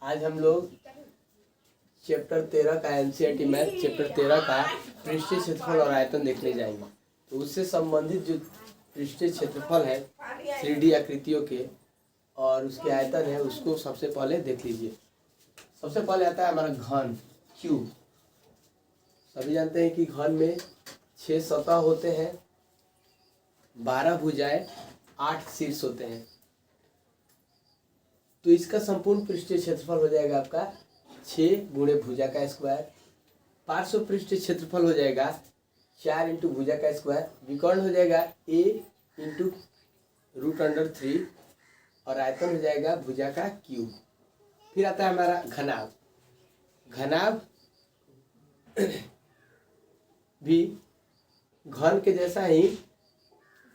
आज हम लोग चैप्टर 13 का एनसीईआरटी मैथ चैप्टर 13 का पृष्ठीय क्षेत्रफल और आयतन देखने जाएंगे। तो उससे संबंधित जो पृष्ठीय क्षेत्रफल है 3D आकृतियों के और उसके आयतन है उसको सबसे पहले देख लीजिए। सबसे पहले आता है हमारा घन क्यूब। सभी जानते हैं कि घन में 6 सतह होते हैं, 12 भुजाएं, 8 शीर्ष होते हैं। तो इसका संपूर्ण पृष्ठीय क्षेत्रफल हो जाएगा आपका 6 गुणे भुजा का स्क्वायर। पार्श्व पृष्ठीय क्षेत्रफल हो जाएगा 4 इंटू भुजा का स्क्वायर। विकर्ण हो जाएगा a इंटू √3 और आयतन हो जाएगा भुजा का क्यूब। फिर आता है हमारा घनाभ। घनाभ भी घन के जैसा ही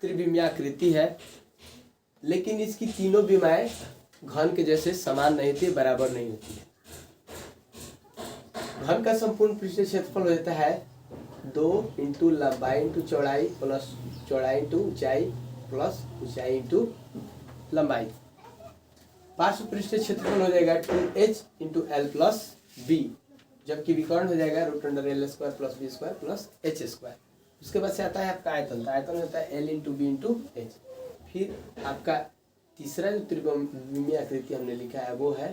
त्रिविमीय आकृति है, लेकिन इसकी तीनों विमाएं घन के जैसे समान नहीं थी, बराबर नहीं होती है। घन का संपूर्ण पृष्ठीय क्षेत्रफल हो जाता है 2 इंटू लंबाई इंटू चौड़ाई प्लस चौड़ाई इंटू ऊंचाई प्लस ऊंचाई इंटू लंबाई। पार्श्व पृष्ठीय क्षेत्रफल हो जाएगा 2h into l plus b, जबकि विकर्ण हो जाएगा √l² plus b square plus h square. उसके बाद से आता है आपका आयतन। तो आयतन होता है l into B into H. फिर आपका तीसरा जो त्रिविमीय आकृति हमने लिखा है वो है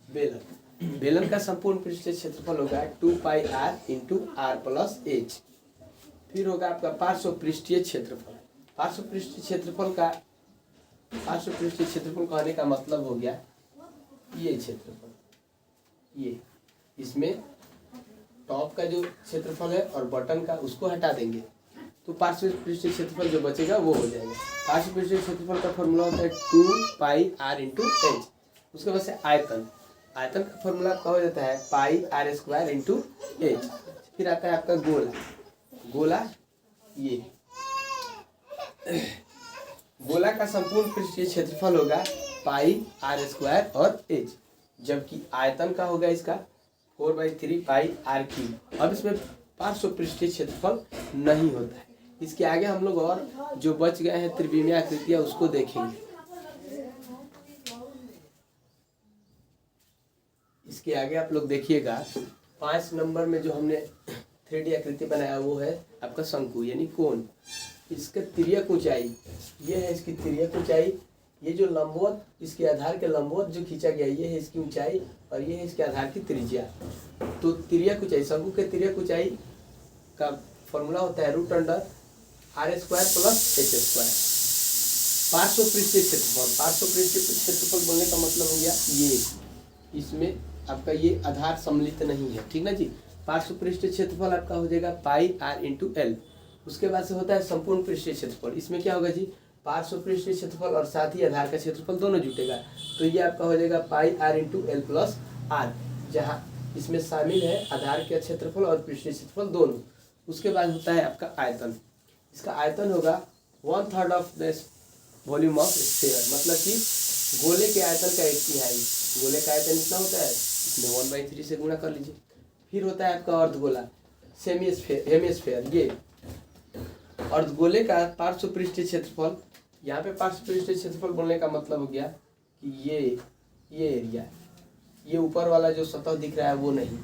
बेलन। बेलन का संपूर्ण पृष्ठीय क्षेत्रफल होगा 2πr into r plus h। फिर होगा आपका पार्श्व पृष्ठीय क्षेत्रफल। पार्श्व पृष्ठीय क्षेत्रफल कहने का मतलब हो गया ये क्षेत्रफल, ये इसमें टॉप का जो क्षेत्रफल है और बटन का उसको हटा देंगे तो पार्श्व पृष्ठीय क्षेत्रफल जो बचेगा वो हो जाएगा। पार्श्व पृष्ठीय क्षेत्रफल का फॉर्मूला होता है 2πr इंटू एच। उसके बाद से आयतन। आयतन का फॉर्मूला क्या हो जाता है πr² इंटू एच। फिर आता है आपका गोला। गोला ये गोला का संपूर्ण पृष्ठीय क्षेत्रफल होगा πr² और एच, जबकि आयतन का होगा इसका 4/3πr³। अब इसमें पार्श्व पृष्ठीय क्षेत्रफल नहीं होता है। इसके आगे हम लोग और जो बच गए हैं त्रिविमीय आकृतियां उसको देखेंगे। इसके आगे आप लोग देखिएगा 5 नंबर में जो हमने 3D आकृति बनाया वो है आपका शंकु यानी कोन। इसका तिर्यक ऊंचाई ये है, इसकी तिर्यक ऊंचाई। ये जो लंबवत इसके आधार के लंबवत जो खींचा गया ये है इसकी ऊंचाई और ये है इसके आधार की त्रिज्या। तो तिर्यक ऊंचाई, शंकु के तिर्यक ऊंचाई का फॉर्मूला होता है √r² प्लस h²। पार्श्व पृष्ठीय क्षेत्रफल। पार्श्व पृष्ठीय क्षेत्रफल बोलने का मतलब हो गया ये, इसमें आपका ये आधार सम्मिलित नहीं है, ठीक ना जी। पार्श्व पृष्ठीय क्षेत्रफल आपका हो जाएगा πr इंटू l। उसके बाद से होता है संपूर्ण पृष्ठीय क्षेत्रफल। इसमें क्या होगा जी, पार्श्व पृष्ठीय क्षेत्रफल और साथ ही आधार का क्षेत्रफल दोनों जुटेगा। तो ये आपका हो जाएगा πr into l plus r, जहाँ इसमें शामिल है आधार का क्षेत्रफल और पृष्ठीय क्षेत्रफल दोनों। उसके बाद होता है आपका आयतन। इसका आयतन होगा 1/3 of the volume of sphere, मतलब कि गोले के आयतन का 1/3। गोले का आयतन कितना होता है, इसमें 1/3 से गुणा कर लीजिए। फिर होता है आपका अर्धगोला हेमिस्फीयर। ये अर्धगोले का पार्श्व पृष्ठीय क्षेत्रफल। यहाँ पे पार्श्व पृष्ठीय क्षेत्रफल बोलने का मतलब हो गया कि ये एरिया, ये ऊपर वाला जो सतह दिख रहा है वो नहीं।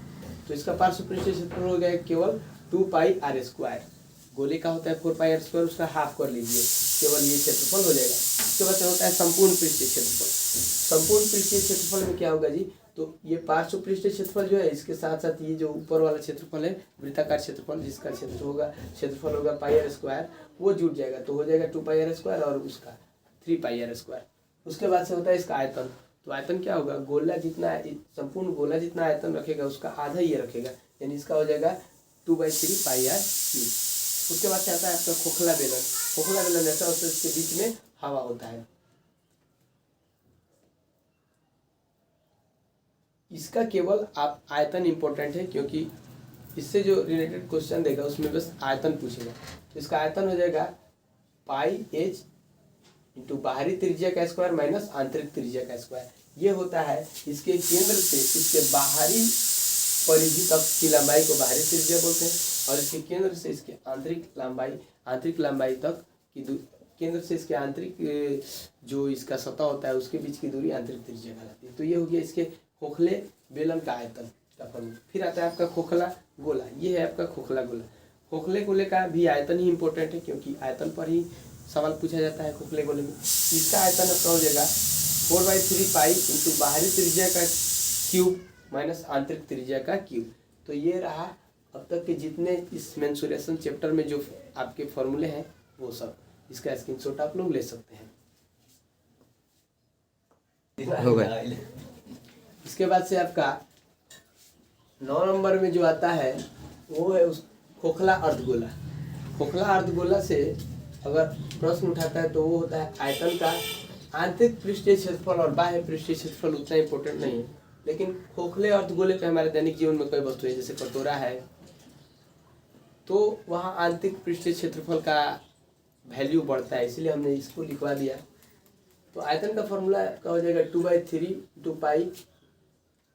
तो इसका पार्श्व पृष्ठीय क्षेत्रफल हो गया केवल 2πr²। गोले का होता है 4πr², उसका हाफ कर लीजिए, केवल ये क्षेत्रफल हो जाएगा। उसके बाद होता है संपूर्ण पृष्ठीय क्षेत्रफल। संपूर्ण पृष्ठीय क्षेत्रफल में क्या होगा जी, तो ये पार्श्व पृष्ठीय क्षेत्रफल जो है इसके साथ साथ ये जो ऊपर वाला क्षेत्रफल है वृत्ताकार क्षेत्रफल जिसका क्षेत्रफल होगा πr², वो जुट जाएगा। तो हो जाएगा 2πr² और उसका 3πr²। उसके बाद से होता है इसका आयतन। तो आयतन क्या होगा, गोला जितना संपूर्ण गोला जितना आयतन रखेगा उसका आधा ये रखेगा, यानी इसका हो जाएगा 2/3πr³। उसके बाद से आता है आपका खोखला बेलन। खोखला बेलन ऐसा होता है इसके बीच में हवा होता है। इसका केवल आप आयतन इंपॉर्टेंट है क्योंकि इससे जो रिलेटेड क्वेश्चन देगा उसमें बस आयतन पूछेगा। तो इसका आयतन हो जाएगा πh इंटू बाहरी त्रिज्या का स्क्वायर माइनस आंतरिक त्रिज्या का स्क्वायर। ये होता है इसके केंद्र से इसके बाहरी परिधि तक की लंबाई को बाहरी त्रिज्या बोलते हैं और इसके केंद्र से इसके आंतरिक लंबाई तक केंद्र से इसके आंतरिक जो इसका सतह होता है उसके बीच की दूरी आंतरिक त्रिज्या कहलाती है। तो ये हो गया इसके खोखले बेलन का आयतन का फॉर्मूला। फिर आता है आपका खोखला गोला, ये है आपका खोखला गोला। खोखले गोले का भी आयतन ही इंपॉर्टेंट है, क्योंकि आयतन पर ही सवाल पूछा जाता है खोखले गोले में। इसका आयतन आपका हो जाएगा 4/3 पाई इंटू बाहरी त्रिज्या का क्यूब माइनस आंतरिक त्रिज्या का क्यूब। तो ये रहा अब तक के जितने इस मेंसुरेशन चैप्टर में जो आपके फॉर्मूले हैं वो सब। इसका स्क्रीनशॉट आप लोग ले सकते हैं। हो गया। इसके बाद से आपका 9 नंबर में जो आता है वो है उस खोखला अर्धगोला। खोखला अर्धगोला से अगर प्रश्न उठाता है तो वो होता है आयतन का आंतरिक पृष्ठीय क्षेत्रफल और बाह्य पृष्ठीय क्षेत्रफल उतना इंपॉर्टेंट नहीं है, लेकिन खोखले अर्धगोले पे हमारे दैनिक जीवन में कोई वस्तु है जैसे कटोरा है, तो वहाँ आंतरिक पृष्ठीय क्षेत्रफल का वैल्यू बढ़ता है, इसलिए हमने इसको लिखवा दिया। तो आयतन का फॉर्मूला का हो जाएगा 2/3 इंटू पाई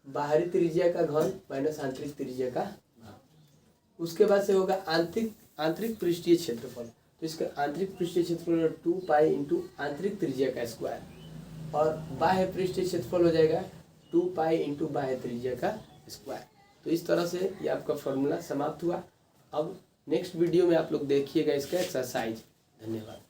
बाहरी त्रिज्या का घन माइनस आंतरिक त्रिज्या का घन। उसके बाद से होगा आंतरिक पृष्ठीय क्षेत्रफल। तो इसका आंतरिक पृष्ठीय क्षेत्रफल 2 पाई इंटू आंतरिक त्रिज्या का स्क्वायर, और बाह्य पृष्ठीय क्षेत्रफल हो जाएगा 2 पाई इंटू बाह्य त्रिज्या का स्क्वायर। तो इस तरह से ये आपका फॉर्मूला समाप्त हुआ। अब नेक्स्ट वीडियो में आप लोग देखिएगा इसका एक्सरसाइज। धन्यवाद।